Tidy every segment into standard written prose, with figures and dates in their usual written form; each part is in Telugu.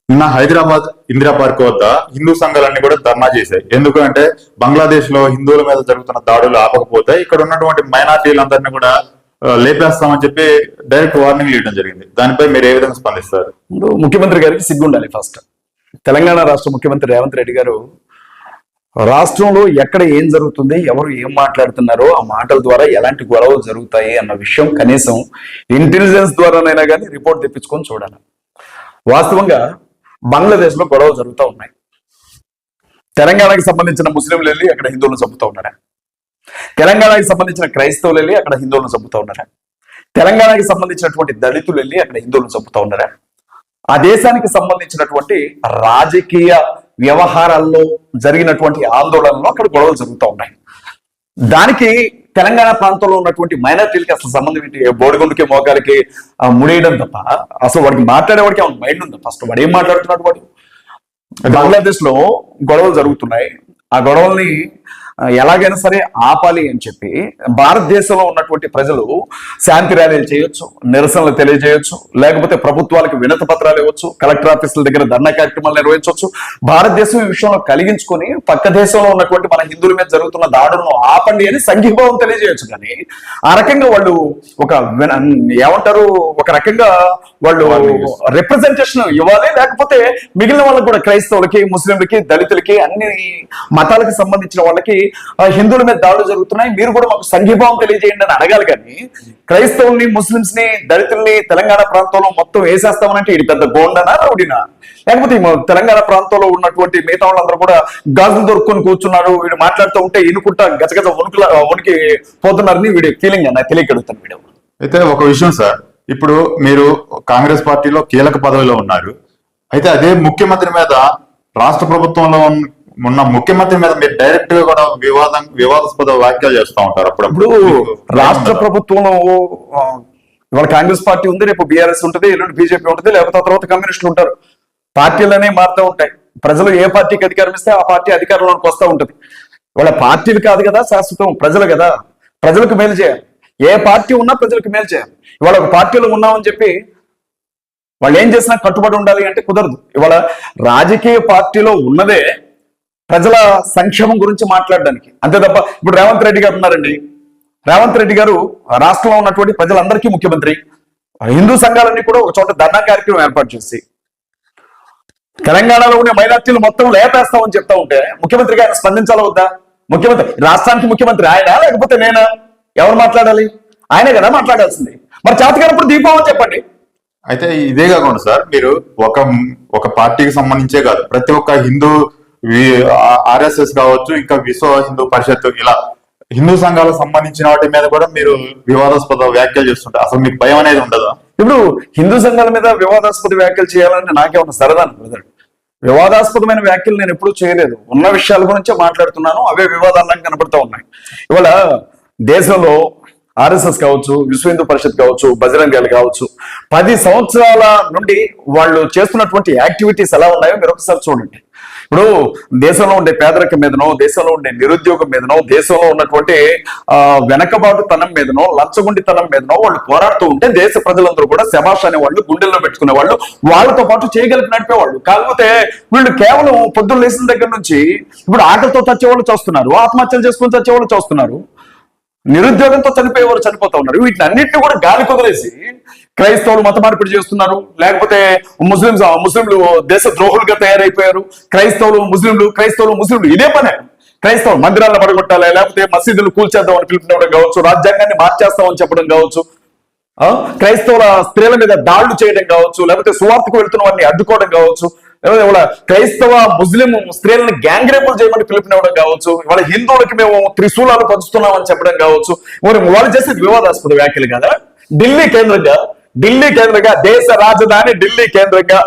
నిన్న హైదరాబాద్ ఇందిరా పార్క్ వద్ద హిందూ సంఘాలన్నీ కూడా ధర్నా చేశాయి. ఎందుకంటే బంగ్లాదేశ్ లో హిందువుల మీద జరుగుతున్న దాడులు ఆపకపోతే ఇక్కడ ఉన్నటువంటి మైనార్టీలందరినీ కూడా లేపేస్తామని చెప్పి డైరెక్ట్ వార్నింగ్ ఇవ్వడం జరిగింది. దానిపై మీరు ఏ విధంగా స్పందిస్తారు? ముఖ్యమంత్రి గారికి సిగ్గుండాలి. ఫస్ట్ తెలంగాణ రాష్ట్ర ముఖ్యమంత్రి రేవంత్ రెడ్డి గారు రాష్ట్రంలో ఎక్కడ ఏం జరుగుతుంది, ఎవరు ఏం మాట్లాడుతున్నారో ఆ మాటల ద్వారా ఎలాంటి గొడవలు జరుగుతాయి అన్న విషయం కనీసం ఇంటెలిజెన్స్ ద్వారానైనా కానీ రిపోర్ట్ తెప్పించుకొని చూడాలి. వాస్తవంగా బంగ్లాదేశ్ లో గొడవలు జరుగుతూ ఉన్నాయి. తెలంగాణకి సంబంధించిన ముస్లింలు వెళ్ళి అక్కడ హిందువులను చంపుతూ ఉన్నారా? తెలంగాణకి సంబంధించిన క్రైస్తవులు వెళ్ళి అక్కడ హిందువులను చంపుతూ ఉన్నారా? తెలంగాణకి సంబంధించినటువంటి దళితులు వెళ్ళి అక్కడ హిందువులను చంపుతూ ఉన్నారా? ఆ దేశానికి సంబంధించినటువంటి రాజకీయ వ్యవహారాల్లో జరిగినటువంటి ఆందోళనలో అక్కడ గొడవలు జరుగుతూ ఉన్నాయి. దానికి తెలంగాణ ప్రాంతంలో ఉన్నటువంటి మైనార్టీలకి అసలు సంబంధం ఏంటి? బోడిగుండుకి మోకాలకి ముడేయడం తప్ప అసలు వాడికి మాట్లాడేవాడికి ఆమె మైండ్ ఉంది. ఫస్ట్ వాడు ఏం మాట్లాడుతున్నాడు? వాడు బంగ్లాదేశ్ లో గొడవలు జరుగుతున్నాయి. ఆ గొడవల్ని ఎలాగైనా సరే ఆపాలి అని చెప్పి భారతదేశంలో ఉన్నటువంటి ప్రజలు శాంతి ర్యాలీలు చేయొచ్చు, నిరసనలు తెలియజేయొచ్చు, లేకపోతే ప్రభుత్వాలకు వినతి పత్రాలు ఇవ్వచ్చు, కలెక్టర్ ఆఫీసుల దగ్గర ధర్నా కార్యక్రమాలు నిర్వహించవచ్చు. భారతదేశం ఈ విషయంలో కలిగించుకొని పక్క దేశంలో ఉన్నటువంటి మన హిందువుల మీద జరుగుతున్న దాడులను ఆపండి అని సంఘీభావం తెలియజేయచ్చు. కానీ ఆ రకంగా వాళ్ళు ఏమంటారు, ఒక రకంగా వాళ్ళు రిప్రజెంటేషన్ ఇవ్వాలి. లేకపోతే మిగిలిన వాళ్ళకి కూడా క్రైస్తవులకి, ముస్లింలకి, దళితులకి, అన్ని మతాలకు సంబంధించిన వాళ్ళకి హిందువుల మీద దాడులు జరుగుతున్నాయి, మీరు కూడా మాకు సంఘీభావం తెలియజేయండి అని అడగాలి. కానీ క్రైస్తవుల్ని, ముస్లింస్ ని, దళితుల్ని తెలంగాణ ప్రాంతంలో మొత్తం వేసేస్తామనంటే ఇది పెద్ద గోండనా, రౌడీనా? లేకపోతే తెలంగాణ ప్రాంతంలో ఉన్నటువంటి మిగతా వాళ్ళందరూ కూడా గాజులు దొరుకుని కూర్చున్నారు, వీడు మాట్లాడుతూ ఉంటే ఇనుకుంటా గజగజ వణికి పోతున్నారని వీడి ఫీలింగ్ అన్న తెలియగలుగుతాను. వీడు అయితే ఒక విషయం సార్, ఇప్పుడు మీరు కాంగ్రెస్ పార్టీలో కీలక పదవిలో ఉన్నారు. అయితే అదే ముఖ్యమంత్రి మీద, రాష్ట్ర ప్రభుత్వంలో ఉన్న ముఖ్యమంత్రి మీద మీరు డైరెక్ట్ గా కూడా వివాదాస్పద వ్యాఖ్యలు చేస్తూ ఉంటారు. అప్పుడు రాష్ట్ర ప్రభుత్వంలో ఇవాళ కాంగ్రెస్ పార్టీ ఉంది, రేపు బీఆర్ఎస్ ఉంటుంది, ఎల్లుండి బీజేపీ ఉంటుంది, లేకపోతే తర్వాత కమ్యూనిస్టులు ఉంటారు. పార్టీలనే మారుతూ ఉంటాయి. ప్రజలు ఏ పార్టీకి అధికారం ఇస్తే ఆ పార్టీ అధికారంలోకి వస్తూ ఉంటుంది. ఇవాళ పార్టీలు కాదు కదా శాశ్వతం, ప్రజలు కదా. ప్రజలకు మేలు చేయాలి. ఏ పార్టీ ఉన్నా ప్రజలకు మేలు చేయాలి. ఇవాళ ఒక పార్టీలో ఉన్నామని చెప్పి వాళ్ళు ఏం చేసినా కట్టుబడి ఉండాలి అంటే కుదరదు. ఇవాళ రాజకీయ పార్టీలో ఉన్నదే ప్రజల సంక్షేమం గురించి మాట్లాడడానికి, అంతే తప్ప ఇప్పుడు రేవంత్ రెడ్డి గారు ఉన్నారండి. రేవంత్ రెడ్డి గారు రాష్ట్రంలో ఉన్నటువంటి ప్రజలందరికీ ముఖ్యమంత్రి. హిందూ సంఘాలన్నీ కూడా ఒక చోట ధర్నా కార్యక్రమం ఏర్పాటు చేసి తెలంగాణలో ఉండే మైనార్టీలు మొత్తం లేపేస్తామని చెప్తా ఉంటే ముఖ్యమంత్రిగా ఆయన స్పందించాలా వద్దా? ముఖ్యమంత్రి, రాష్ట్రానికి ముఖ్యమంత్రి ఆయన లేకపోతే నేనా? ఎవరు మాట్లాడాలి? ఆయనే కదా మాట్లాడాల్సింది. మరి చేతకానప్పుడు దీపావళి చెప్పండి. అయితే ఇదే కాకుండా సార్, మీరు ఒక పార్టీకి సంబంధించే కాదు, ప్రతి ఒక్క హిందూ ఆర్ఎస్ఎస్ కావచ్చు, ఇంకా విశ్వ హిందూ పరిషత్, ఇలా హిందూ సంఘాలకు సంబంధించిన వాటి మీద కూడా మీరు వివాదాస్పద వ్యాఖ్యలు చేస్తుంటారు. అసలు మీకు భయం అనేది ఉండదా? ఇప్పుడు హిందూ సంఘాల మీద వివాదాస్పద వ్యాఖ్యలు చేయాలని నాకేమన్నా సరదా? వివాదాస్పదమైన వ్యాఖ్యలు నేను ఎప్పుడూ చేయలేదు. ఉన్న విషయాల గురించే మాట్లాడుతున్నాను. అవే వివాదాలను కనబడుతూ ఉన్నాయి. ఇవాళ దేశంలో ఆర్ఎస్ఎస్ కావచ్చు, విశ్వ హిందూ పరిషత్ కావచ్చు, బజరంగ్ దళ్ కావచ్చు, 10 సంవత్సరాల నుండి వాళ్ళు చేస్తున్నటువంటి యాక్టివిటీస్ ఎలా ఉన్నాయో మీరు ఒకసారి చూడండి. ఇప్పుడు దేశంలో ఉండే పేదరికం మీదనో, దేశంలో ఉండే నిరుద్యోగం మీదనో, దేశంలో ఉన్నటువంటి వెనకబాటుతనం మీదనో, లంచగొండితనం మీదనో వాళ్ళు పోరాడుతూ ఉంటే దేశ ప్రజలందరూ కూడా శభాష్ అనే వాళ్ళు, గుండెల్లో పెట్టుకునే వాళ్ళు, వాళ్ళతో పాటు చేయగలిపి నడిపేవాళ్ళు. కాకపోతే వీళ్ళు కేవలం పొద్దున్న లేచిన దగ్గర నుంచి ఇప్పుడు ఆకలితో చచ్చేవాళ్ళు చూస్తున్నారు, ఆత్మహత్యలు చేసుకుని చచ్చేవాళ్ళు చూస్తున్నారు, నిరుద్యోగంతో చనిపోయేవారు చనిపోతా ఉన్నారు. వీటిని అన్నింటినీ కూడా గాలి కుదిరేసి క్రైస్తవులు మత మార్పిడి చేస్తున్నారు, లేకపోతే ముస్లింలు దేశ ద్రోహులుగా తయారైపోయారు. క్రైస్తవులు ముస్లింలు ఇదే పనే. క్రైస్తవులు మందిరాలను పడగొట్టాలి, లేకపోతే మసీదులు కూల్చేద్దామని పిలుపునివ్వడం కావచ్చు, రాజ్యాంగాన్ని మార్చేస్తామని చెప్పడం కావచ్చు, క్రైస్తవుల స్త్రీల మీద దాళ్లు చేయడం కావచ్చు, లేకపోతే సువార్తకు వెళ్తున్న వారిని అడ్డుకోవడం కావచ్చు, ఇవాళ క్రైస్తవ ముస్లిం స్త్రీలను గ్యాంగ్ రేపులు చేయమని పిలుపునివ్వడం కావచ్చు, ఇవాళ హిందువులకి మేము త్రిశూలాలు పంచుతున్నామని చెప్పడం కావచ్చు. మరి వాళ్ళు చేసే వివాదాస్పద వ్యాఖ్యలు కదా. ఢిల్లీ కేంద్రంగా దేశ రాజధాని ఢిల్లీ కేంద్రంగా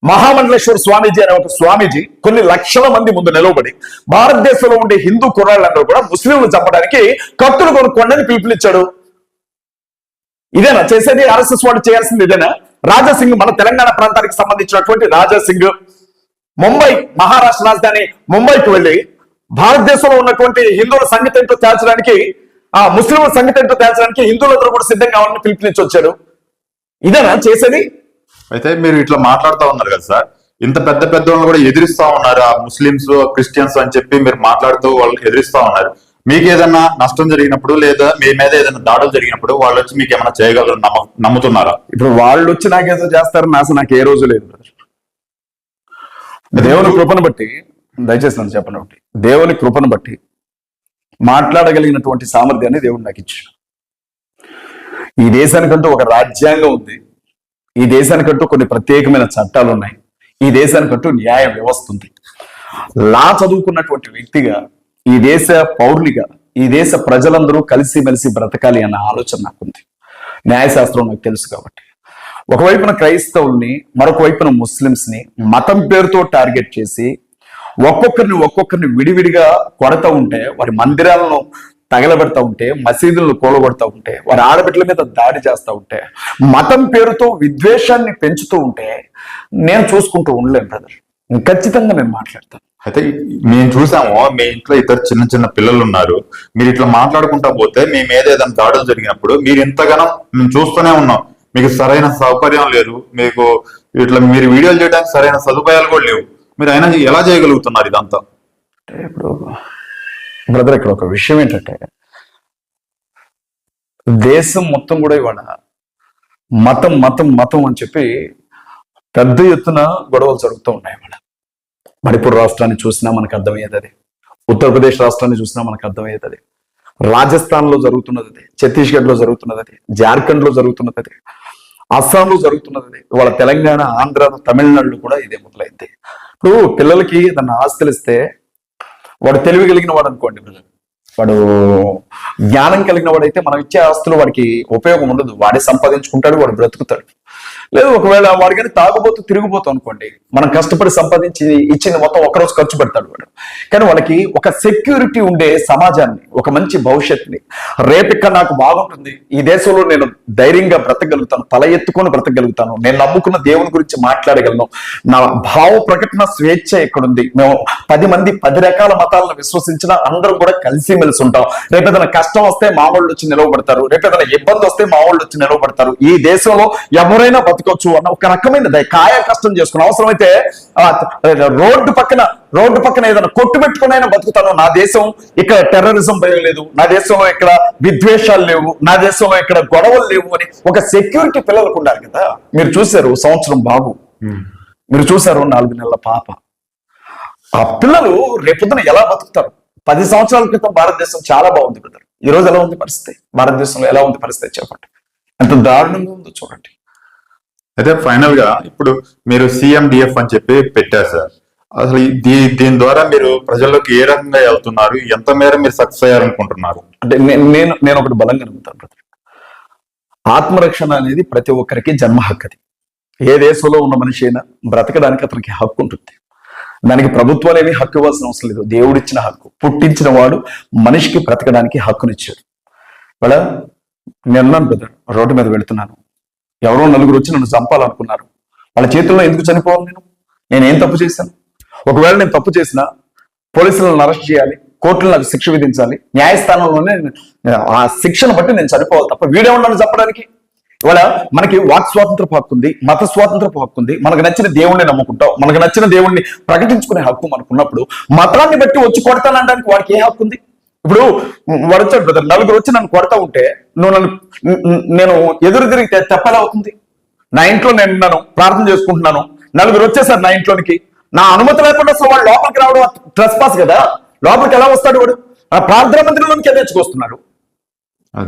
మహామండలేశ్వర స్వామీజీ అనే ఒక స్వామీజీ కొన్ని లక్షల మంది ముందు నిలవబడి భారతదేశంలో ఉండే హిందూ కుర్రాళ్ళందరూ కూడా ముస్లింలు చంపడానికి కత్తులు కొనుక్కోండి అని పిలుపునిచ్చాడు. ఇదేనా చేసేది? ఆర్ఎస్ఎస్ వాళ్ళు చేయాల్సింది ఇదేనా? రాజాసింగ్, మన తెలంగాణ ప్రాంతానికి సంబంధించినటువంటి రాజాసింగ్ ముంబై, మహారాష్ట్ర రాజధాని ముంబైకి వెళ్ళి భారతదేశంలో ఉన్నటువంటి హిందువుల సంగతి ఏంటో తేల్చడానికి, ఆ ముస్లింల సంగతి ఏంటో తేల్చడానికి హిందువులందరూ కూడా సిద్ధంగా కావాలని పిలుపునిచ్చి వచ్చాడు. ఇదేనా చేసేది? అయితే మీరు ఇట్లా మాట్లాడుతూ ఉన్నారు కదా సార్, ఇంత పెద్ద పెద్ద వాళ్ళని కూడా ఎదిరిస్తా ఉన్నారు, ఆ ముస్లిమ్స్ క్రిస్టియన్స్ అని చెప్పి మీరు మాట్లాడుతూ వాళ్ళు ఎదిరిస్తా ఉన్నారు. మీకు ఏదైనా నష్టం జరిగినప్పుడు లేదా మీ మీద ఏదైనా దాడులు జరిగినప్పుడు వాళ్ళు వచ్చి మీకు ఏమైనా చేయగలరు నమ్ముతున్నారా? ఇప్పుడు వాళ్ళు వచ్చి నాకేదో చేస్తారని ఆశ నాకు ఏ రోజు లేదు బ్రదర్. దేవుని కృపను బట్టి, దయచేసి నన్ను చెప్పండి ఒకటి, దేవుని కృపను బట్టి మాట్లాడగలిగినటువంటి సామర్థ్యాన్ని దేవుడు నాకు ఇచ్చాడు. ఈ దేశానికంటూ ఒక రాజ్యాంగం ఉంది, ఈ దేశానికంటూ కొన్ని ప్రత్యేకమైన చట్టాలు ఉన్నాయి, ఈ దేశానికంటూ న్యాయ వ్యవస్థ ఉంది. లా చదువుకున్నటువంటి వ్యక్తిగా, ఈ దేశ పౌరునిగా, ఈ దేశ ప్రజలందరూ కలిసిమెలిసి బ్రతకాలి అన్న ఆలోచన నాకుంది. న్యాయశాస్త్రం నాకు తెలుసు కాబట్టి ఒకవైపున క్రైస్తవుల్ని, మరొక వైపున ముస్లిమ్స్ ని మతం పేరుతో టార్గెట్ చేసి ఒక్కొక్కరిని విడివిడిగా కొడతా ఉంటే, వారి మందిరాలను తగలబెడతా ఉంటే, మసీదులను కూలగొడతా ఉంటే, వారి ఆడబిడ్డల మీద దాడి చేస్తూ ఉంటే, మతం పేరుతో విద్వేషాన్ని పెంచుతూ ఉంటే నేను చూసుకుంటూ ఉండలేను బ్రదర్. ఖచ్చితంగా నేను మాట్లాడతాను. అయితే మేము చూసాము, మీ ఇంట్లో ఇద్దరు చిన్న చిన్న పిల్లలు ఉన్నారు, మీరు ఇట్లా మాట్లాడుకుంటా పోతే మీ మీద ఏదైనా దాడులు జరిగినప్పుడు మీరు ఇంతగానో మేము చూస్తూనే ఉన్నాం, మీకు సరైన సౌకర్యం లేదు, మీకు ఇట్లా మీరు వీడియోలు చేయడానికి సరైన సదుపాయాలు కూడా లేవు, మీరు అయినా ఎలా చేయగలుగుతున్నారు ఇదంతా? అంటే ఇప్పుడు బ్రదర్ ఇక్కడ ఒక విషయం ఏంటంటే, దేశం మొత్తం కూడా ఇవాళ మతం మతం మతం అని చెప్పి పెద్ద ఎత్తున గొడవలు జరుగుతూ ఉన్నాయి. ఇవాళ మణిపూర్ రాష్ట్రాన్ని చూసినా మనకు అర్థమయ్యేది అది, ఉత్తరప్రదేశ్ రాష్ట్రాన్ని చూసినా మనకు అర్థమయ్యేది అది, రాజస్థాన్ లో జరుగుతున్నది అది, ఛత్తీస్గఢ్ లో జరుగుతున్నది అది, జార్ఖండ్ లో జరుగుతున్నది అది, అస్సాంలో జరుగుతున్నది అది, ఇవాళ తెలంగాణ, ఆంధ్ర, తమిళనాడులో కూడా ఇదే మొదలైంది. ఇప్పుడు పిల్లలకి ఏదన్నా ఆస్తులు ఇస్తే వాడు తెలివి కలిగిన వాడు అనుకోండి బ్రదర్, వాడు జ్ఞానం కలిగిన వాడైతే మనం ఇచ్చే ఆస్తులు వాడికి ఉపయోగం ఉండదు, వాడే సంపాదించుకుంటాడు, వాడు బ్రతుకుతాడు. లేదు ఒకవేళ వాడు కానీ తాగుబోతూ తిరిగిపోతాం అనుకోండి, మనం కష్టపడి సంపాదించి ఇచ్చింది మొత్తం ఒకరోజు ఖర్చు పెడతాడు వాడు. కానీ వాళ్ళకి ఒక సెక్యూరిటీ ఉండే సమాజాన్ని, ఒక మంచి భవిష్యత్తుని, రేపిక్క నాకు బాగుంటుంది, ఈ దేశంలో నేను ధైర్యంగా బ్రతకగలుగుతాను, తల ఎత్తుకొని బ్రతకగలుగుతాను, నేను నమ్ముకున్న దేవుని గురించి మాట్లాడగలను, నా భావ ప్రకటన స్వేచ్ఛ ఎక్కడుంది, మేము 10 మంది 10 రకాల మతాలను విశ్వసించిన అందరం కూడా కలిసిమెలిసి ఉంటాం, రేపేదైనా కష్టం వస్తే మా వాళ్ళు వచ్చి నిలవబడతారు, రేపేదైనా ఇబ్బంది వస్తే మా వాళ్ళు వచ్చి నిలవబడతారు, ఈ దేశంలో ఎవరైనా బతకొచ్చు అన్న ఒక రకమైన కాయ కష్టం చేసుకుని, అవసరమైతే రోడ్డు పక్కన ఏదైనా కొట్టు పెట్టుకునైనా బతుకుతాను, నా దేశం ఇక్కడ టెర్రరిజం భయం లేదు, నా దేశంలో ఇక్కడ విద్వేషాలు లేవు, నా దేశంలో ఇక్కడ గొడవలు లేవు అని ఒక సెక్యూరిటీ పిల్లలకు ఉండాలి కదా. మీరు చూశారు సంవత్సరం బాబు, మీరు చూశారు 4 నెలల పాప, ఆ పిల్లలు రేపొద్దున ఎలా బతుకుతారు? 10 సంవత్సరాల క్రితం భారతదేశం చాలా బాగుంది బ్రదర్, ఈ రోజు ఎలా ఉంది పరిస్థితి? భారతదేశంలో ఎలా ఉంది పరిస్థితి చెప్పండి, ఎంత దారుణంగా ఉందో చూడండి. అయితే ఫైనల్ గా ఇప్పుడు మీరు CMDF అని చెప్పి పెట్టారు సార్, అసలు దీని ద్వారా మీరు ప్రజల్లోకి ఏ రకంగా వెళ్తున్నారు, ఎంత మేర మీరు సక్సెస్ అయ్యారనుకుంటున్నారు? అంటే నేను ఒకటి బలంగా నమ్ముతాను బ్రదర్, ఆత్మరక్షణ అనేది ప్రతి ఒక్కరికి జన్మ హక్కు. అది ఏ దేశంలో ఉన్న మనిషి అయినా బ్రతకడానికి అతనికి హక్కు ఉంటుంది, దానికి ప్రభుత్వాలు ఏమీ హక్కు ఇవ్వాల్సిన అవసరం లేదు, దేవుడిచ్చిన హక్కు, పుట్టించిన వాడు మనిషికి బ్రతకడానికి హక్కునిచ్చాడు. వాళ్ళ నేను బ్రదర్ రోడ్డు మీద వెళుతున్నాను, ఎవరో 4 వచ్చి నన్ను చంపాలనుకున్నారు, వాళ్ళ చేతుల్లో ఎందుకు చనిపోవాలి? నేనేం తప్పు చేశాను? ఒకవేళ నేను తప్పు చేసినా పోలీసులను అరెస్ట్ చేయాలి, కోర్టులు నాకు శిక్ష విధించాలి, న్యాయస్థానంలోనే ఆ శిక్షను బట్టి నేను చనిపోవాలి తప్ప వీడేమన్నా చెప్పడానికి. ఇవాళ మనకి వాక్ స్వాతంత్రపు హక్కు ఉంది, మత స్వాతంత్రపు హక్కు ఉంది, మనకు నచ్చిన దేవుణ్ణి నమ్ముకుంటాం, మనకు నచ్చిన దేవుణ్ణి ప్రకటించుకునే హక్కు మనకున్నప్పుడు మతాన్ని బట్టి వచ్చి కొడతానడానికి వాడికి ఏ హక్కు ఉంది? ఇప్పుడు వాడు వచ్చాడు బ్రదర్, 4 వచ్చి నన్ను కొడతా ఉంటే నేను ఎదురు తిరిగితే తప్పేలా అవుతుంది? నా ఇంట్లో నేను ప్రార్థన చేసుకుంటున్నాను, 4 వచ్చేసారు నా ఇంట్లోనికి, నా అనుమతి లేకుండా వాడు లోపలికి రావడం ట్రెస్ పాస్ కదా. లోపలికి ఎలా వస్తాడు వాడు? ప్రార్థన మందిరంలోనికి తెచ్చుకొస్తున్నారు,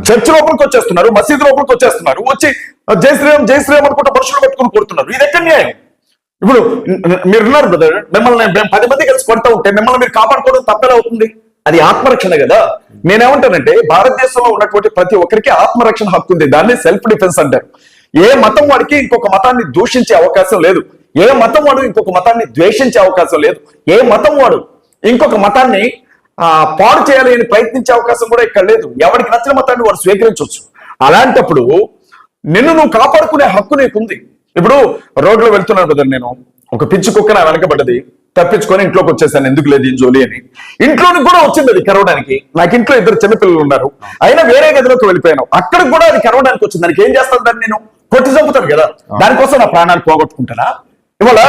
చర్చ్ లోపలికి వచ్చేస్తున్నారు, మసీదు లోపలికి వచ్చేస్తున్నారు, వచ్చి జై శ్రీరామ్ జై శ్రీరామ్ అనుకుంటా మనుషులు పెట్టుకుని కొడుతున్నారు. ఇది ఎక్కడ న్యాయం? ఇప్పుడు మీరున్నారు బ్రదర్, మిమ్మల్ని 10 మంది కలిసి కొడతా ఉంటే మిమ్మల్ని మీరు కాపాడుకోవడం తప్పేలా అవుతుంది? అది ఆత్మరక్షణ కదా. నేనేమంటానంటే భారతదేశంలో ఉన్నటువంటి ప్రతి ఒక్కరికి ఆత్మరక్షణ హక్కు ఉంది, దాన్ని సెల్ఫ్ డిఫెన్స్ అంటారు. ఏ మతం వాడికి ఇంకొక మతాన్ని దూషించే అవకాశం లేదు, ఏ మతం వాడు ఇంకొక మతాన్ని ద్వేషించే అవకాశం లేదు, ఏ మతం వాడు ఇంకొక మతాన్ని పాడు చేయాలి అని ప్రయత్నించే అవకాశం కూడా ఇక్కడ లేదు. ఎవరికి నచ్చిన మతాన్ని వాడు స్వీకరించవచ్చు. అలాంటప్పుడు నువ్వు కాపాడుకునే హక్కు నీకుంది. ఇప్పుడు రోడ్లో వెళ్తున్నాను బ్రదర్, నేను ఒక పిచ్చి కుక్క నా వెనకబడ్డది, తప్పించుకొని ఇంట్లోకి వచ్చేసాను, ఎందుకు లేదు ఈ జోలి అని. ఇంట్లోనికి కూడా వచ్చింది అది కరవడానికి. నాకు ఇంట్లో 2 చిన్నపిల్లలు ఉన్నారు, అయినా వేరే గదిలోకి వెళ్ళిపోయాను, అక్కడికి కూడా అది కరవడానికి వచ్చింది. దానికి ఏం చేస్తాను? దాన్ని నేను కొట్టి చంపుతారు కదా, దానికోసం నా ప్రాణాలు పోగొట్టుకుంటానా? ఇవాళ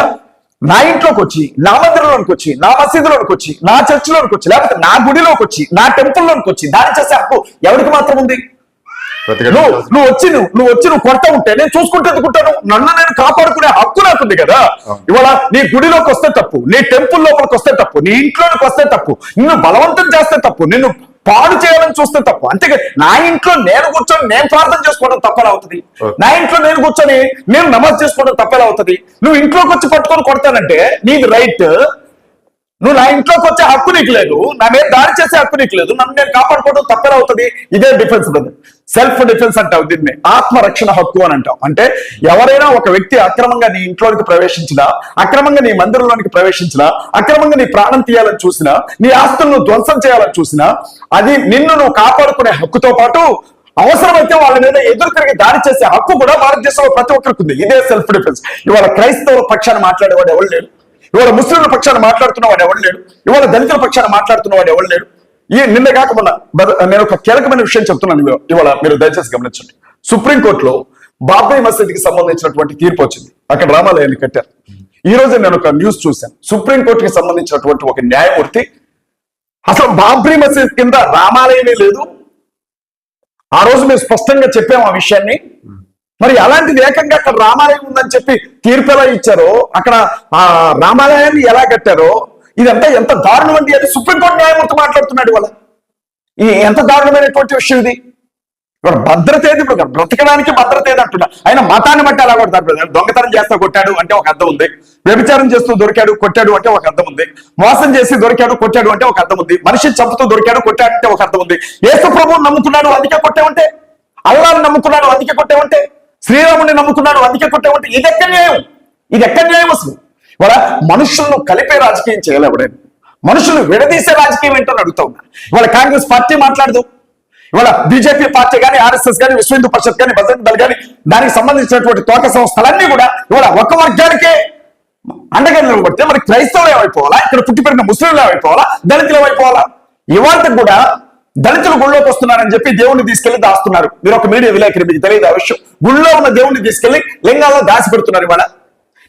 నా ఇంట్లోకి వచ్చి, నా మందిరంలోనికి వచ్చి, నా మసీదులోనికి వచ్చి, నా చర్చిలోనికి వచ్చి, లేకపోతే నా గుడిలోకి వచ్చి, నా టెంపుల్లోనికి వచ్చి దాడి చేసే హక్కు ఎవరికి మాత్రం ఉంది? నువ్వు వచ్చి కొడతా ఉంటే నేను చూసుకుంటే ఎందుకుంటాను? నన్ను నేను కాపాడుకునే హక్కు నాకుంది కదా. ఇవాళ నీ గుడిలోకి వస్తే తప్పు, నీ టెంపుల్ లోపలికి వస్తే తప్పు, నీ ఇంట్లోకి వస్తే తప్పు, నిన్ను బలవంతం చేస్తే తప్పు, నిన్ను పాడు చేయాలని చూస్తే తప్పు. అంతేగా నా ఇంట్లో నేను కూర్చొని నేను ప్రార్థన చేసుకోవడం తప్పేలా అవుతుంది? నా ఇంట్లో నేను కూర్చొని నేను నమాజ్ చేసుకోవడం తప్పేలా అవుతుంది? నువ్వు ఇంట్లోకి వచ్చి పట్టుకొని కొడతానంటే నీది రైట్. నువ్వు నా ఇంట్లోకి వచ్చే హక్కు నీకు లేదు, నా మీద దాడి చేసే హక్కు నీకు లేదు, నన్ను నేను కాపాడుకోవడం తప్పేలా అవుతుంది? ఇదే డిఫెన్స్ బ్రదర్, సెల్ఫ్ డిఫెన్స్ అంటావు దీన్ని, ఆత్మరక్షణ హక్కు అని అంటాం. అంటే ఎవరైనా ఒక వ్యక్తి అక్రమంగా నీ ఇంట్లోనికి ప్రవేశించినా, అక్రమంగా నీ మందిరంలోనికి ప్రవేశించినా, అక్రమంగా నీ ప్రాణం తీయాలని చూసినా, నీ ఆస్తులను ధ్వంసం చేయాలని చూసినా, అది నిన్ను నువ్వు కాపాడుకునే హక్కుతో పాటు అవసరమైతే వాళ్ళ మీద ఎదురు తిరిగి దాడి చేసే హక్కు కూడా భారతదేశంలో ప్రతి ఒక్కరికి ఉంది. ఇదే సెల్ఫ్ డిఫెన్స్. ఇవాళ క్రైస్తవుల పక్షాన్ని మాట్లాడేవాడు ఎవరు లేడు, ఇవాళ ముస్లింల పక్షాన మాట్లాడుతున్నవాడు ఎవరు లేడు, ఇవాళ దళితుల పక్షాన మాట్లాడుతున్నవాడు ఎవరు లేడు. నిన్న కాకుండా నేను ఒక కీలకమైన విషయం చెప్తున్నాను, ఇవాళ మీరు దయచేసి గమనించండి. సుప్రీంకోర్టులో బాబ్రీ మసీద్కి సంబంధించినటువంటి తీర్పు వచ్చింది, అక్కడ రామాలయాన్ని కట్టారు. ఈ రోజు నేను ఒక న్యూస్ చూశాను, సుప్రీంకోర్టుకి సంబంధించినటువంటి ఒక న్యాయమూర్తి అసలు బాబ్రీ మసీద్ కింద రామాలయమే లేదు, ఆ రోజు మేము స్పష్టంగా చెప్పాము ఆ విషయాన్ని, మరి అలాంటిది ఏకంగా అక్కడ రామాలయం ఉందని చెప్పి తీర్పు ఎలా ఇచ్చారో, అక్కడ ఆ రామాలయాన్ని ఎలా కట్టారో, ఇదంతా ఎంత దారుణం అండి అని సుప్రీంకోర్టు న్యాయమూర్తి మాట్లాడుతున్నాడు. ఇవాళ ఎంత దారుణమైనటువంటి విషయం ఇది. ఇవాళ భద్రత ఏది, బ్రతకడానికి భద్రత ఏది అంటున్నా. ఆయన మతాన్ని బట్టి అలా కొడతాడు. దొంగతనం చేస్తూ కొట్టాడు అంటే ఒక అర్థం ఉంది, వ్యభిచారం చేస్తూ దొరికాడు కొట్టాడు అంటే ఒక అర్థం ఉంది, మోసం చేసి దొరికాడు కొట్టాడు అంటే ఒక అర్థం ఉంది, మనిషిని చంపుతూ దొరికాడు కొట్టాడు అంటే ఒక అర్థం ఉంది, యేసు ప్రభువుని నమ్ముకున్నాడు అందుకే కొట్టామంటే, అల్లాహ్ని నమ్ముకున్నాడు అందుకే కొట్టామంటే, శ్రీరాముని నమ్ముకున్నాడు అందుకే కొట్టామంటే, ఇది ఎక్కడ న్యాయం? ఇది ఎక్కడ న్యాయం అసలు? ఇవాళ మనుషులను కలిపే రాజకీయం చేయాలి ఎవడైనా, మనుషులు విడదీసే రాజకీయం ఏంటని అడుగుతా ఉన్నా. ఇవాళ కాంగ్రెస్ పార్టీ మాట్లాడదు, ఇవాళ బీజేపీ పార్టీ కానీ, ఆర్ఎస్ఎస్ కానీ, విశ్వ హిందూ పరిషత్ కానీ, బజరంగ్ దళ్ కానీ, దానికి సంబంధించినటువంటి తోక సంస్థలన్నీ కూడా ఇవాళ ఒక వర్గానికే అండగా నిలబడితే మరి క్రైస్తవులు ఏమైపోవాలా, ఇక్కడ పుట్టి పెరిగిన ముస్లింలు ఏమైపోవాలా, దళితులు ఏమైపోవాలా? ఇవాళకి కూడా దళితులు గుళ్ళోకి వస్తున్నారని చెప్పి దేవుణ్ణి తీసుకెళ్లి దాస్తున్నారు. మీరు ఒక మీడియా విలేకరి, మీకు తెలియదు ఆ విషయం. గుళ్ళో ఉన్న దేవుణ్ణి తీసుకెళ్లి లింగాల్లో దాచి పెడుతున్నారు. ఇవాళ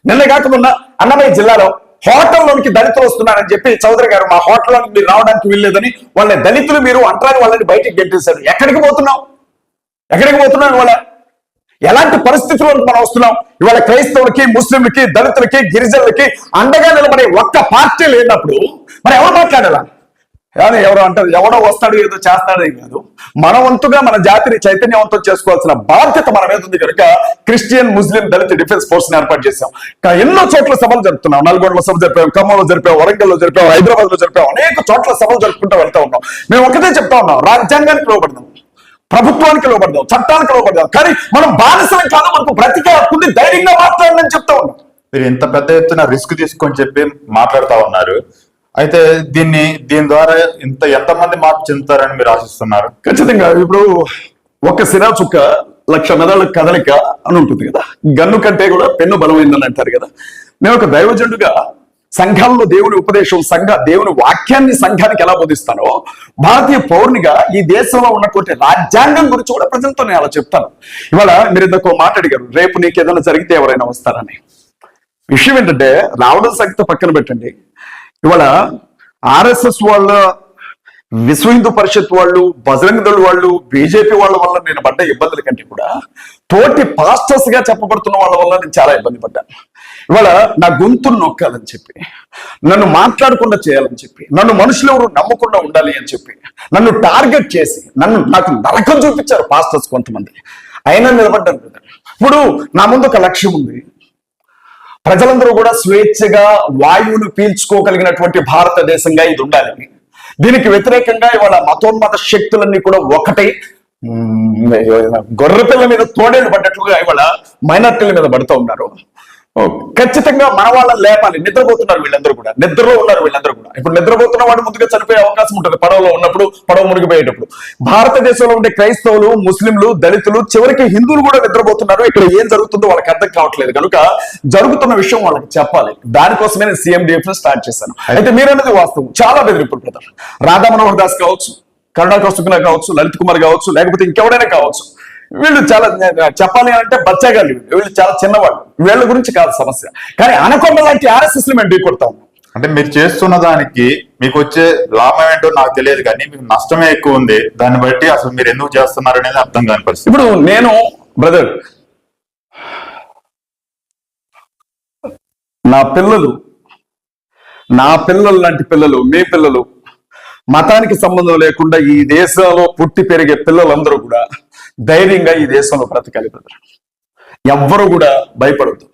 నిన్న కాకుండా అన్నమయ్య జిల్లాలో హోటల్లోనికి దళితులు వస్తున్నారని చెప్పి చౌదరి గారు మా హోటల్లోకి మీరు రావడానికి వీల్లేదని వాళ్ళని దళితులు మీరు అంటారని వాళ్ళని బయటికి గెంటేశారు. ఎక్కడికి పోతున్నాం? ఇవాళ ఎలాంటి పరిస్థితుల్లో మనం వస్తున్నాం? ఇవాళ క్రైస్తవులకి, ముస్లింలకి, దళితులకి, గిరిజనులకి అండగా నిలబడే ఒక్క పార్టీ లేనప్పుడు మరి ఎవరు మాట్లాడాలా? కానీ ఎవరో అంటారు ఎవడో వస్తాడు ఏదో చేస్తాడే కాదు, మన వంతుగా మన జాతిని చైతన్యవంతం చేసుకోవాల్సిన బాధ్యత మన మీద ఉంది కనుక క్రిస్టియన్, ముస్లిం, దళిత డిఫెన్స్ ఫోర్స్ ని ఏర్పాటు చేశాం. ఎన్నో చోట్ల సభలు జరుపుతున్నాం. నల్గొండలో సభ జరిపాం, ఖమ్మంలో జరిపాం, వరంగల్లో జరిపాం, హైదరాబాద్ లో జరిపాం, అనేక చోట్ల సభలు జరుపుకుంటూ వెళ్తా ఉన్నాం. మేము ఒకటే చెప్తా ఉన్నాం, రాజ్యాంగానికి లోబడదాం, ప్రభుత్వానికి లోబడదాం, చట్టానికి లోబడదాం, కానీ మనం బానిసలం కాదు, మనకు బ్రతికే హక్కుంది, ధైర్యంగా మాట్లాడని చెప్తా ఉన్నాం. మీరు ఇంత పెద్ద ఎత్తున రిస్క్ తీసుకొని చెప్పి మాట్లాడుతా ఉన్నారు, అయితే దీని ద్వారా ఎంతమంది మార్పు చెందుతారని మీరు ఆశిస్తున్నారు? ఖచ్చితంగా ఇప్పుడు ఒక సిరా చుక్క 1,00,000 మెదళ్ళ కదలిక అని ఉంటుంది కదా, గన్ను కంటే కూడా పెన్ను బలమైందని అంటారు కదా. నేను ఒక దైవజనుడుగా సంఘాల్లో దేవుని ఉపదేశం, దేవుని వాక్యాన్ని సంఘానికి ఎలా బోధిస్తానో, భారతీయ పౌరునిగా ఈ దేశంలో ఉన్నటువంటి రాజ్యాంగం గురించి కూడా ప్రజలతో నేను అలా చెప్తాను. ఇవాళ మీరు ఇందాక మాట అడిగారు, రేపు నీకు ఏదైనా జరిగితే ఎవరైనా వస్తారని. విషయం ఏంటంటే, రావడం సంగతి పక్కన పెట్టండి, ఇవాళ ఆర్ఎస్ఎస్ వాళ్ళ, విశ్వ హిందూ పరిషత్ వాళ్ళు, బజరంగ్ దళ్ వాళ్ళు, బీజేపీ వాళ్ళ వల్ల నేను పడ్డ ఇబ్బందుల కంటే కూడా తోటి పాస్టర్స్ గా చెప్పబడుతున్న వాళ్ళ వల్ల నేను చాలా ఇబ్బంది పడ్డాను. ఇవాళ నా గొంతును నొక్కాలని చెప్పి, నన్ను మాట్లాడకుండా చేయాలని చెప్పి, నన్ను మనుషులు ఎవరు నమ్మకుండా ఉండాలి అని చెప్పి నన్ను టార్గెట్ చేసి నాకు నరకం చూపించారు పాస్టర్స్ కొంతమంది. అయినా నిలబడ్డాను కదా. ఇప్పుడు నా ముందు ఒక లక్ష్యం ఉంది, ప్రజలందరూ కూడా స్వేచ్ఛగా వాయువును పీల్చుకోగలిగినటువంటి భారతదేశంగా ఇది ఉండాలి. దీనికి వ్యతిరేకంగా ఇవాళ మతోన్మత శక్తులన్నీ కూడా ఒకటై గొర్రెపిల్ల మీద తోడేలు పడ్డట్లుగా ఇవాళ మైనార్టీల మీద పడుతూ ఉన్నారు. ఖచ్చితంగా మన వాళ్ళని లేపాలి. నిద్రపోతున్నారు వీళ్ళందరూ కూడా, నిద్రలో ఉన్నారు వీళ్ళందరూ కూడా. ఇప్పుడు నిద్రపోతున్న వాడు ముందుగా చనిపోయే అవకాశం ఉంటుంది పడవలో ఉన్నప్పుడు, పడవ మునిగిపోయేటప్పుడు. భారతదేశంలో ఉండే క్రైస్తవులు, ముస్లింలు, దళితులు, చివరికి హిందువులు కూడా నిద్రపోతున్నారు. ఇక్కడ ఏం జరుగుతుందో వాళ్ళకి అర్థం కావట్లేదు కనుక జరుగుతున్న విషయం వాళ్ళకి చెప్పాలి. దానికోసమే నేను CMDF స్టార్ట్ చేశాను. అయితే మీరన్నది వాస్తవం, చాలా బెదిరింపులు బ్రదర్. రాధా మనోహర్ దాస్ కావచ్చు, కరుణాకర్ శుక్లా కావచ్చు, లలిత్ కుమార్ కావచ్చు, లేకపోతే ఇంకెవడైనా కావచ్చు, వీళ్ళు చాలా చెప్పాలి అంటే బచ్చాగాళ్ళు, వీళ్ళు చాలా చిన్నవాళ్ళు, వీళ్ళ గురించి కాదు సమస్య. కానీ అనకొండ లాంటి ఆర్ఎస్ఎస్ మేము ఢీకొడతాం. అంటే మీరు చేస్తున్న దానికి మీకు వచ్చే లాభం ఏంటో నాకు తెలియదు, కానీ మీకు నష్టమే ఎక్కువ ఉంది. దాన్ని బట్టి అసలు మీరు ఎందుకు చేస్తున్నారు అనేది అర్థం కాని పరిస్థితి. ఇప్పుడు నేను బ్రదర్, నా పిల్లలు లాంటి పిల్లలు, మీ పిల్లలు, మతానికి సంబంధం లేకుండా ఈ దేశంలో పుట్టి పెరిగే పిల్లలందరూ కూడా ధైర్యంగా ఈ దేశంలో బ్రతకాలి బ్రదర్. ఎవ్వరు కూడా భయపడద్దు.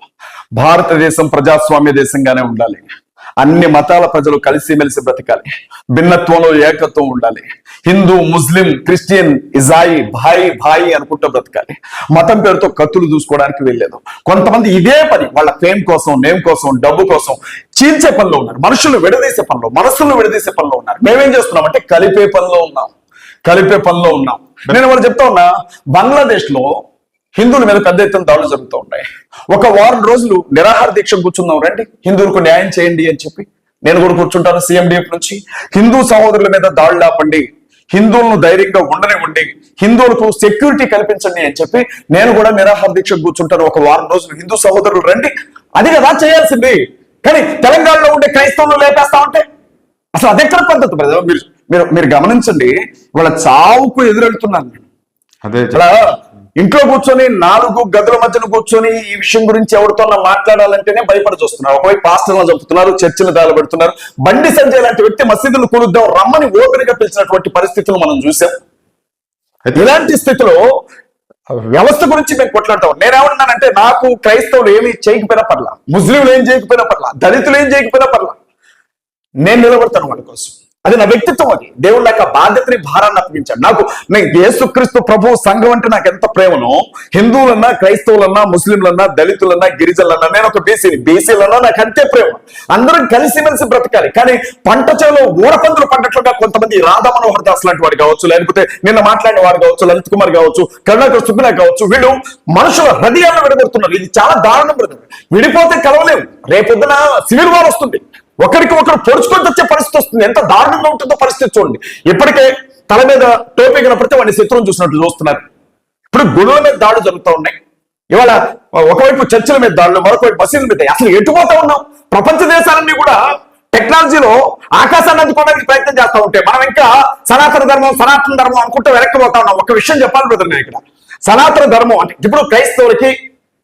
భారతదేశం ప్రజాస్వామ్య దేశంగానే ఉండాలి. అన్ని మతాల ప్రజలు కలిసిమెలిసి బ్రతకాలి. భిన్నత్వంలో ఏకత్వం ఉండాలి. హిందూ, ముస్లిం, క్రిస్టియన్, ఇజాయి భాయి అనుకుంటూ బ్రతకాలి. మతం పేరుతో కత్తులు దూసుకోవడానికి వెళ్ళలేదు. కొంతమంది ఇదే పని వాళ్ళ ఫేమ్ కోసం, నేమ్ కోసం, డబ్బు కోసం చీల్చే పనిలో ఉన్నారు. మనుషులు విడదీసే పనిలో, మనసులను విడదీసే పనిలో ఉన్నారు. మేమేం చేస్తున్నాం అంటే కలిపే పనిలో ఉన్నాం. నేను వాళ్ళు చెప్తా ఉన్నా, బంగ్లాదేశ్ లో హిందువుల మీద పెద్ద ఎత్తున దాడులు జరుగుతూ ఉన్నాయి. ఒక వారం రోజులు నిరాహార దీక్ష కూర్చుందాం రండి, హిందువులకు న్యాయం చేయండి అని చెప్పి నేను కూడా కూర్చుంటాను. CMDF నుంచి హిందూ సహోదరుల మీద దాడులు ఆపండి, హిందువులను ధైర్యంగా ఉండనివ్వండి, హిందువులకు సెక్యూరిటీ కల్పించండి అని చెప్పి నేను కూడా నిరాహార దీక్ష కూర్చుంటాను. ఒక వారం రోజులు హిందూ సహోదరులు రండి, అది కదా చేయాల్సింది. కానీ తెలంగాణలో ఉండే క్రైస్తవులు లేపేస్తా ఉంటే అసలు అదెక్కడ పద్ధతి బ్రదర్? మీరు గమనించండి, వాళ్ళ చావుకు ఎదురెళ్తున్నాను. అదే అలా ఇంట్లో కూర్చొని 4 గదుల మధ్యన కూర్చొని ఈ విషయం గురించి ఎవరితో మాట్లాడాలంటేనే భయపడి చూస్తున్నారు. ఒకవైపు పాస్టర్లు చంపుతున్నారు, చర్చిలు దాలబెడుతున్నారు. బండి సంజయ్ లాంటి వ్యక్తి మసీదులు కూలుద్దాం రమ్మని ఓపెన్ గా పిలిచినటువంటి పరిస్థితులు మనం చూసాం. ఇలాంటి స్థితిలో వ్యవస్థ గురించి మేము కొట్లాడతాం. నేనేమన్నానంటే, నాకు క్రైస్తవులు ఏమి చేయకపోయినా పర్లా, ముస్లింలు ఏం చేయకపోయినా పర్లా, దళితులు ఏం చేయకపోయినా పర్లా, నేను నిలబడతాను వాళ్ళ కోసం. అది నా వ్యక్తిత్వం. అది దేవుడు నాకు ఆ బాధ్యతని, భారాన్ని అప్పగించాడు. నేను యేసుక్రీస్తు ప్రభు సంఘం అంటే నాకు ఎంత ప్రేమనో, హిందువులన్నా, క్రైస్తవులన్నా, ముస్లింలన్నా, దళితులన్నా, గిరిజనులన్నా, నేను ఒక బీసీలన్నా నాకు అంతే ప్రేమ. అందరం కలిసిమెలిసి బ్రతకాలి. కానీ పంట చేలో ఊరపందులు పంటట్లుగా కొంతమంది రాధా మనోహర్ దాస్ లాంటి వాడు కావచ్చు, లేకపోతే నిన్న మాట్లాడిన వాడు కావచ్చు, లలిత్ కుమార్ కావచ్చు, కరుణాకర్ సుబ్బినా కావచ్చు, వీళ్ళు మనుషుల హృదయాలను విడగొడుతున్నారు. ఇది చాలా దారుణం బ్రదర్. విడిపోతే కలవలేము. రేపొద్దున సివిల్ వార్ వస్తుంది, ఒకరికి ఒకరు పొడుచుకొని వచ్చే పరిస్థితి వస్తుంది. ఎంత దారుణంగా ఉంటుందో పరిస్థితి చూడండి. ఇప్పటికే తల మీద టోపీ కనపడితే వాడిని శత్రువుని చూసినట్లు చూస్తున్నారు. ఇప్పుడు గుడుల మీద దాడులు జరుగుతూ ఉన్నాయి. ఇవాళ ఒకవైపు చర్చిల మీద దాడులు, మరొకవైపు మసీదుల మీద. అసలు ఎటుపోతా ఉన్నాం? ప్రపంచ దేశాలన్నీ కూడా టెక్నాలజీలో ఆకాశాన్ని అందుకోవడానికి ప్రయత్నం చేస్తూ ఉంటే మనం ఇంకా సనాతన ధర్మం అనుకుంటూ వెనక్కిపోతా ఉన్నాం. ఒక విషయం చెప్పాలి బ్రదర్, నేను ఇక్కడ సనాతన ధర్మం అంటే ఇప్పుడు క్రైస్తవులకి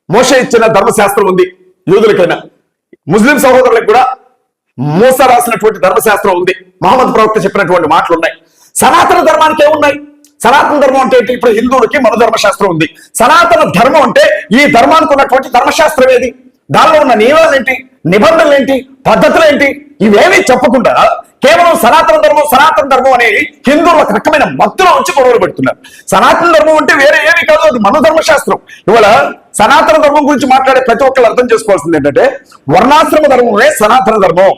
మోషే ఇచ్చిన ధర్మశాస్త్రం ఉంది, యూదులకైనా ముస్లిం సహోదరులకు కూడా మూసా రాసినటువంటి ధర్మశాస్త్రం ఉంది, మహమ్మద్ ప్రవక్త చెప్పినటువంటి మాటలు ఉన్నాయి. సనాతన ధర్మానికి ఏమున్నాయి? సనాతన ధర్మం అంటే ఏంటి? ఇప్పుడు హిందువులకి మన ధర్మశాస్త్రం ఉంది. సనాతన ధర్మం అంటే ఈ ధర్మానికి ఉన్నటువంటి ధర్మశాస్త్రం ఏది? దానిలో ఉన్న నియమాలు ఏంటి, నిబంధనలు ఏంటి, పద్ధతులు ఏంటి? ఇవేమీ చెప్పకుండా కేవలం సనాతన ధర్మం అని హిందువులు ఒక రకమైన మత్తులో ఉంచి గొడవలు పెడుతున్నారు. సనాతన ధర్మం అంటే వేరే ఏమీ కాదు, అది మన ధర్మశాస్త్రం. ఇవాళ సనాతన ధర్మం గురించి మాట్లాడే ప్రతి ఒక్కరు అర్థం చేసుకోవాల్సింది ఏంటంటే, వర్ణాశ్రమ ధర్మమే సనాతన ధర్మం.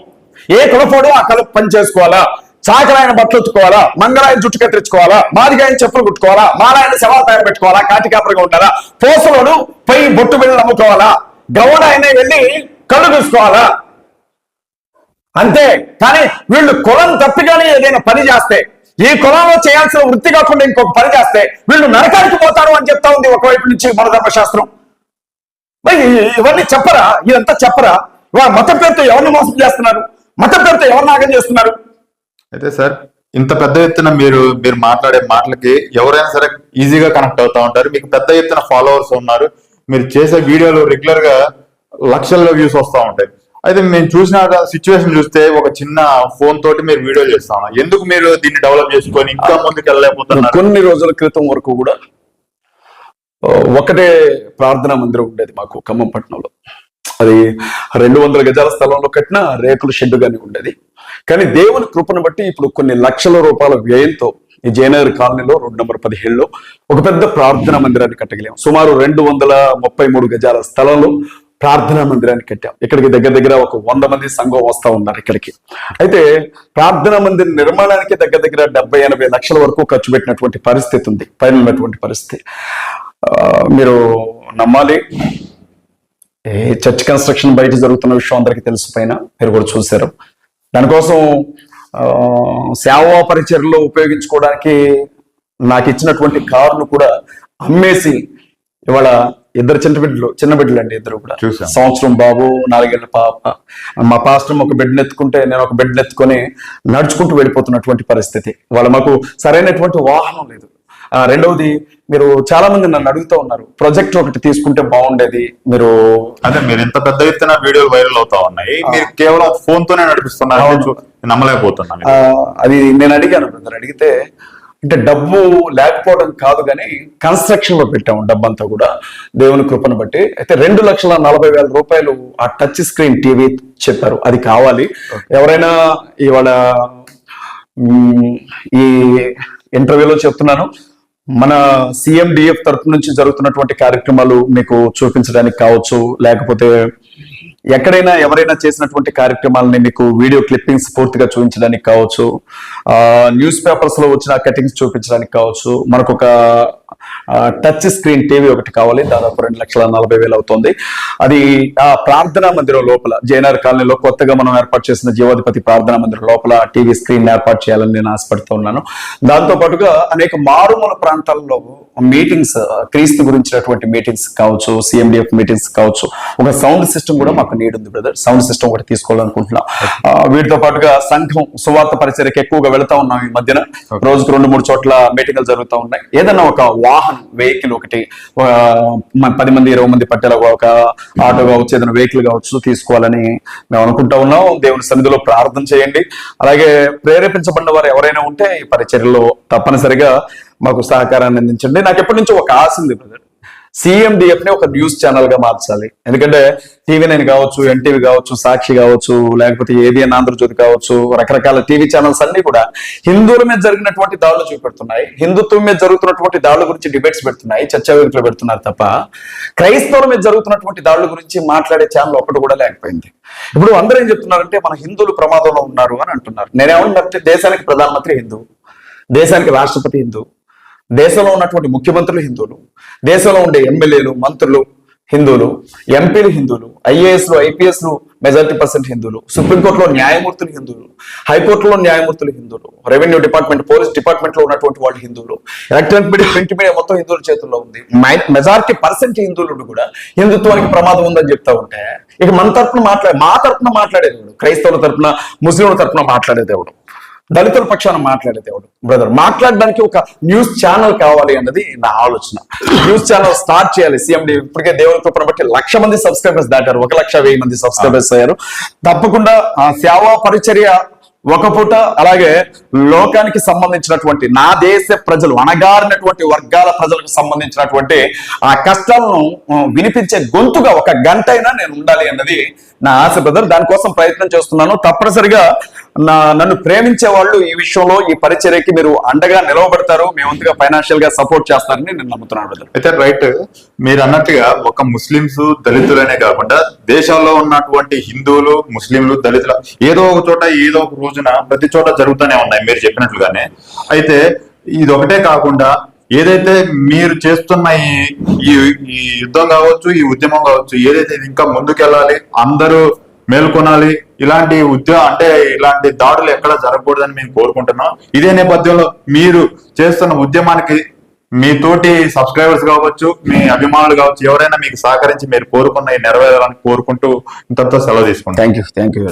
ఏ కులపోడు ఆ కల పని చేసుకోవాలా, చాకరాయన బట్టలు ఉత్తుకోవాలా, మంగళాయన జుట్టు కత్తిరించుకోవాలా, మాదిగాయన చెప్పులు కుట్టుకోవాలా, మాలాయన శవాలు తయారు పెట్టుకోవాలా, కాటికాపరిగా ఉండాలా, పోసలోను పై బొట్టు బిళ్ళలు అమ్ముకోవాలా, గౌడ ఆయన వెళ్ళి కళ్ళు చూసుకోవాలా, అంతే. కానీ వీళ్ళు కులం తప్పిగానే ఏదైనా పని చేస్తే, ఈ కులంలో చేయాల్సిన వృత్తి కాకుండా ఇంకొక పని చేస్తే వీళ్ళు నరకానికి పోతారు అని చెప్తా ఉంది ఒకవైపు నుంచి మన ధర్మశాస్త్రం. ఇవన్నీ చెప్పరా? ఇదంతా చెప్పరా? మతం పేరుతో ఎవరిని మోసం చేస్తున్నారు? మతం పేరుతో ఎవరిని నాగం చేస్తున్నారు? అయితే సార్, ఇంత పెద్ద ఎత్తున మీరు మాట్లాడే మాటలకి ఎవరైనా సరే ఈజీగా కనెక్ట్ అవుతా ఉంటారు. మీకు పెద్ద ఎత్తున ఫాలోవర్స్ ఉన్నారు. మీరు చేసే వీడియోలు రెగ్యులర్ గా లక్షల్లో వ్యూస్ వస్తూ ఉంటాయి. అయితే మేము చూసిన సిచ్యువేషన్ చూస్తే ఒక చిన్న ఫోన్ తోటి మీరు వీడియో చేస్తాం. ఎందుకు మీరు దీన్ని డెవలప్ చేసుకొని ఇంకా ముందుకు వెళ్ళలేకపోతున్నారు? కొన్ని రోజుల క్రితం వరకు కూడా ఒకటే ప్రార్థనా మందిరం ఉండేది మాకు ఖమ్మం పట్టణంలో. అది 200 గజాల స్థలంలో కట్టిన రేకుల షెడ్ గాని ఉండేది. కానీ దేవుని కృపను బట్టి ఇప్పుడు కొన్ని లక్షల రూపాయల వ్యయంతో ఈ జయనగర్ కాలనీలో రోడ్ నెంబర్ 17లో ఒక పెద్ద ప్రార్థనా మందిరాన్ని కట్టగలిగాం. సుమారు 233 గజాల స్థలంలో ప్రార్థనా మందిరాన్ని కట్టాం. ఇక్కడికి దగ్గర ఒక 100 మంది సంఘం వస్తా ఉన్నారు ఇక్కడికి. అయితే ప్రార్థనా మందిర నిర్మాణానికి దగ్గర 70-80 లక్షల వరకు ఖర్చు పెట్టినటువంటి పరిస్థితి ఉంది, పైన ఉన్నటువంటి పరిస్థితి. మీరు నమ్మాలి, చర్చ్ కన్స్ట్రక్షన్ బయట జరుగుతున్న విషయం అందరికీ తెలుసు, పైన మీరు కూడా చూశారు. దానికోసం సేవా పరిచర్లో ఉపయోగించుకోవడానికి నాకు ఇచ్చినటువంటి కారును కూడా అమ్మేసి ఇవాళ ఇద్దరు చిన్న బిడ్డలు అండి, ఇద్దరు కూడా చూశాను. సంవత్సరం బాబు, 4 ఏళ్ల పాప. మా పాస్టర్ ఒక బిడ్డను ఎత్తుకుంటే నేను ఒక బిడ్డను ఎత్తుకొని నడుచుకుంటూ వెళ్ళిపోతున్నటువంటి పరిస్థితి. వాళ్ళ మాకు సరైనటువంటి వాహనం లేదు. రెండవది, మీరు చాలా మంది నన్ను అడుగుతూ ఉన్నారు, ప్రొజెక్టర్ ఒకటి తీసుకుంటే బాగుండేది. మీరు అదే మీరు ఇంత పెద్ద ఎత్తున వీడియోలు వైరల్ అవుతా ఉన్నాయి, మీరు కేవలం ఫోన్ తోనే నడిపిస్తున్నారు, నమ్మలేకపోతున్నాను. అది నేను అడిగాను బ్రదర్, అడిగితే అంటే డబ్బు లేకపోవడం కాదు కానీ కన్స్ట్రక్షన్ లో పెట్టాము డబ్బంతా కూడా దేవుని కృపను బట్టి. అయితే 2,40,000 రూపాయలు ఆ టచ్ స్క్రీన్ టీవీ చెప్పారు, అది కావాలి. ఎవరైనా ఇవాళ ఈ ఇంటర్వ్యూలో చెప్తున్నాను, మన CMDF తరపు నుంచి జరుగుతున్నటువంటి కార్యక్రమాలు మీకు చూపించడానికి కావచ్చు, లేకపోతే ఎక్కడైనా ఎవరైనా చేసినటువంటి కార్యక్రమాలని మీకు వీడియో క్లిప్పింగ్స్ పూర్తిగా చూపించడానికి కావచ్చు, న్యూస్ పేపర్స్ లో వచ్చిన కటింగ్స్ చూపించడానికి కావచ్చు. మనకు ఒక టచ్ స్క్రీన్ టీవీ ఒకటి కావాలి, దాదాపు 2,40,000 అవుతుంది. అది ఆ ప్రార్థనా మందిరం లోపల, జయనగర్ కాలనీలో కొత్తగా మనం ఏర్పాటు చేసిన జీవాధిపతి ప్రార్థనా మందిరం లోపల టీవీ స్క్రీన్ ఏర్పాటు చేయాలని నేను ఆశపడుతూ ఉన్నాను. దాంతో పాటుగా అనేక మారుమూల ప్రాంతాల్లో మీటింగ్స్, క్రీస్తు గురించినటువంటి మీటింగ్స్ కావచ్చు, CMDF మీటింగ్స్ కావచ్చు, ఒక సౌండ్ సిస్టమ్ కూడా మాకు నీడ్ ఉంది బ్రదర్. సౌండ్ సిస్టమ్ ఒకటి తీసుకోవాలనుకుంటున్నాం. వీటితో పాటుగా సంఘం సువార్త పరిచర్యకి ఎక్కువగా వెళుతా ఉన్నాం ఈ మధ్యన. రోజుకు 2-3 చోట్ల మీటింగ్లు జరుగుతూ ఉన్నాయి. ఏదైనా ఒక వాహనం, వెహికల్ ఒకటి 10 మంది 20 మంది పట్టేలా ఒక ఆటో కావచ్చు, ఏదైనా వెహికల్ కావచ్చు తీసుకోవాలని మేము అనుకుంటా ఉన్నాం. దేవుని సన్నిధిలో ప్రార్థన చేయండి. అలాగే ప్రేరేపించబడిన వారు ఎవరైనా ఉంటే ఈ పరిచర్యలో తప్పనిసరిగా మాకు సహకారాన్ని అందించండి. నాకు ఎప్పటి నుంచో ఒక ఆశ ఉంది బ్రదర్, CMDF ని ఒక న్యూస్ ఛానల్ గా మార్చాలి. ఎందుకంటే TV9 కావచ్చు, NTV కావచ్చు, సాక్షి కావచ్చు, లేకపోతే ABN ఆంధ్రజ్యోతి కావచ్చు, రకరకాల టీవీ ఛానల్స్ అన్ని కూడా హిందువుల మీద జరిగినటువంటి దాడులు చూపెడుతున్నాయి, హిందుత్వం మీద జరుగుతున్నటువంటి దాడుల గురించి డిబేట్స్ పెడుతున్నాయి, చర్చా వేదికలు పెడుతున్నారు తప్ప క్రైస్తవుల మీద జరుగుతున్నటువంటి దాడుల గురించి మాట్లాడే ఛానల్ ఒకటి కూడా లేకపోయింది. ఇప్పుడు అందరూ ఏం చెప్తున్నారంటే మన హిందువులు ప్రమాదంలో ఉన్నారు అని అంటున్నారు. నేనేమంటే దేశానికి ప్రధానమంత్రి హిందూ, దేశానికి రాష్ట్రపతి హిందూ, దేశంలో ఉన్నటువంటి ముఖ్యమంత్రులు హిందువులు, దేశంలో ఉండే ఎమ్మెల్యేలు, మంత్రులు హిందువులు, ఎంపీలు హిందువులు, IASలు IPSలు మెజారిటీ% హిందువులు, సుప్రీంకోర్టులో న్యాయమూర్తులు హిందువులు, హైకోర్టులో న్యాయమూర్తులు హిందువులు, రెవెన్యూ డిపార్ట్మెంట్, పోలీస్ డిపార్ట్మెంట్ లో ఉన్నటువంటి వాళ్ళు హిందువులు, ఎలక్ట్రానిక్ మీడియా, ప్రింట్ మీడియా మొత్తం హిందువుల చేతుల్లో ఉంది. మెజారిటీ% హిందువులు కూడా హిందుత్వానికి ప్రమాదం ఉందని చెప్తా ఉంటే ఇక మన తరపున మా తరపున మాట్లాడేది ఎవడు? క్రైస్తవుల తరపున, ముస్లింల తరపున మాట్లాడేది ఎవడు? దళితుల పక్షాన మాట్లాడేది ఎవడు? బ్రదర్, మాట్లాడడానికి ఒక న్యూస్ ఛానల్ కావాలి అన్నది నా ఆలోచన. న్యూస్ ఛానల్ స్టార్ట్ చేయాలి. CMDF ఇప్పటికే దేవుని కృపను బట్టి 1,00,000 మంది సబ్స్క్రైబర్స్ దాటారు, 1,10,000 మంది సబ్స్క్రైబర్స్ అయ్యారు. తప్పకుండా సేవా పరిచర్య ఒక పూట, అలాగే లోకానికి సంబంధించినటువంటి నా దేశ ప్రజలు, అణగారినటువంటి వర్గాల ప్రజలకు సంబంధించినటువంటి ఆ కష్టాలను వినిపించే గొంతుగా 1 గంట అయినా నేను ఉండాలి అన్నది నా ఆశ బ్రదర్. దానికోసం ప్రయత్నం చేస్తున్నాను. తప్పనిసరిగా నన్ను ప్రేమించే వాళ్ళు ఈ విషయంలో, ఈ పరిచర్యకి మీరు అండగా నిలవబడతారు, మీ వంతుగా ఫైనాన్షియల్ గా సపోర్ట్ చేస్తారని నేను నమ్ముతున్నాను బ్రదర్. అయితే రైట్, మీరు అన్నట్టుగా ఒక ముస్లింస్, దళితులనే కాకుండా దేశంలో ఉన్నటువంటి హిందువులు, ముస్లింలు, దళితులు ఏదో ఒక చోట, ఏదో ఒక రోజున ప్రతి చోట జరుగుతూనే ఉన్నాయి మీరు చెప్పినట్లుగానే. అయితే ఇది ఒకటే కాకుండా ఏదైతే మీరు చేస్తున్న ఈ యుద్ధం కావచ్చు, ఈ ఉద్యమం కావచ్చు, ఏదైతే ఇది ఇంకా ముందుకెళ్ళాలి, అందరూ మేల్కొనాలి, ఇలాంటి ఇలాంటి దాడులు ఎక్కడ జరగకూడదని మేము కోరుకుంటున్నాం. ఇదే నేపథ్యంలో మీరు చేస్తున్న ఉద్యమానికి మీ తోటి సబ్స్క్రైబర్స్ కావచ్చు, మీ అభిమానులు కావచ్చు, ఎవరైనా మీకు సహకరించి మీరు కోరుకున్న నెరవేరాలని కోరుకుంటూ ఇంతతో సెలవు తీసుకుంటాం. Thank you.